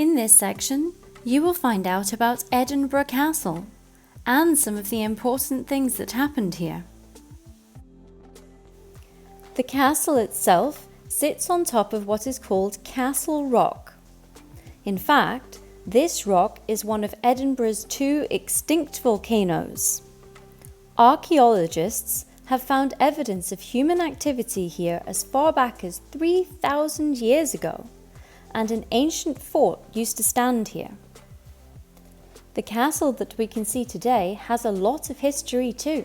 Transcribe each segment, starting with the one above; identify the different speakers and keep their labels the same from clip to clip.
Speaker 1: In this section, you will find out about Edinburgh Castle and some of the important things that happened here. The castle itself sits on top of what is called Castle Rock. In fact, this rock is one of Edinburgh's two extinct volcanoes. Archaeologists have found evidence of human activity here as far back as 3,000 years ago, and an ancient fort used to stand here. The castle that we can see today has a lot of history too.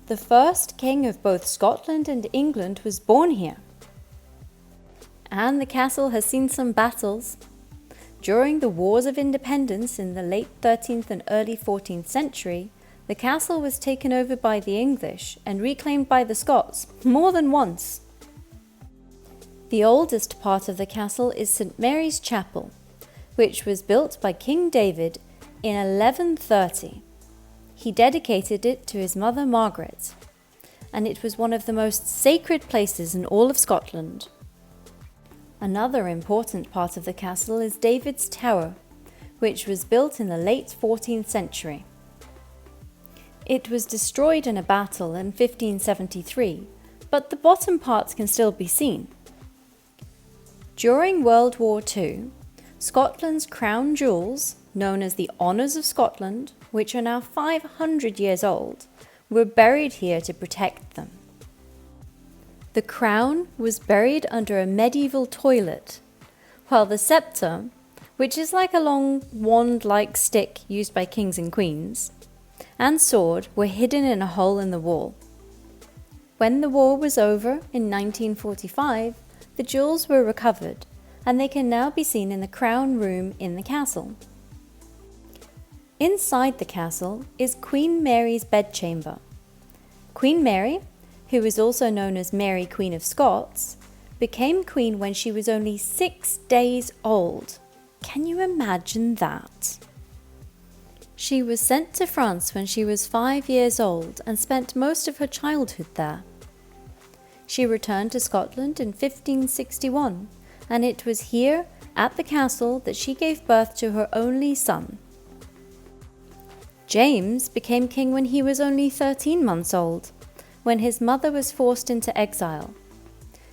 Speaker 1: The first king of both Scotland and England was born here. And the castle has seen some battles. During the Wars of Independence in the late 13th and early 14th century, the castle was taken over by the English and reclaimed by the Scots more than once. The oldest part of the castle is St. Mary's Chapel, which was built by King David in 1130. He dedicated it to his mother Margaret, and it was one of the most sacred places in all of Scotland. Another important part of the castle is David's Tower, which was built in the late 14th century. It was destroyed in a battle in 1573, but the bottom parts can still be seen. During World War II, Scotland's crown jewels, known as the Honours of Scotland, which are now 500 years old, were buried here to protect them. The crown was buried under a medieval toilet, while the sceptre, which is like a long wand-like stick used by kings and queens, and sword were hidden in a hole in the wall. When the war was over in 1945, the jewels were recovered, and they can now be seen in the crown room in the castle. Inside the castle is Queen Mary's bedchamber. Queen Mary, who is also known as Mary Queen of Scots, became queen when she was only 6 days old. Can you imagine that? She was sent to France when she was 5 years old and spent most of her childhood there. She returned to Scotland in 1561, and it was here at the castle that she gave birth to her only son. James became king when he was only 13 months old, when his mother was forced into exile.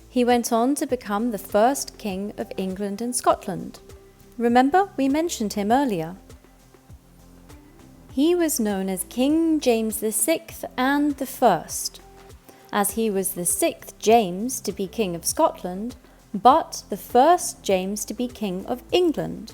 Speaker 1: He went on to become the first king of England and Scotland. Remember, we mentioned him earlier. He was known as King James VI and I, as he was the 6th James to be King of Scotland, but the 1st James to be King of England.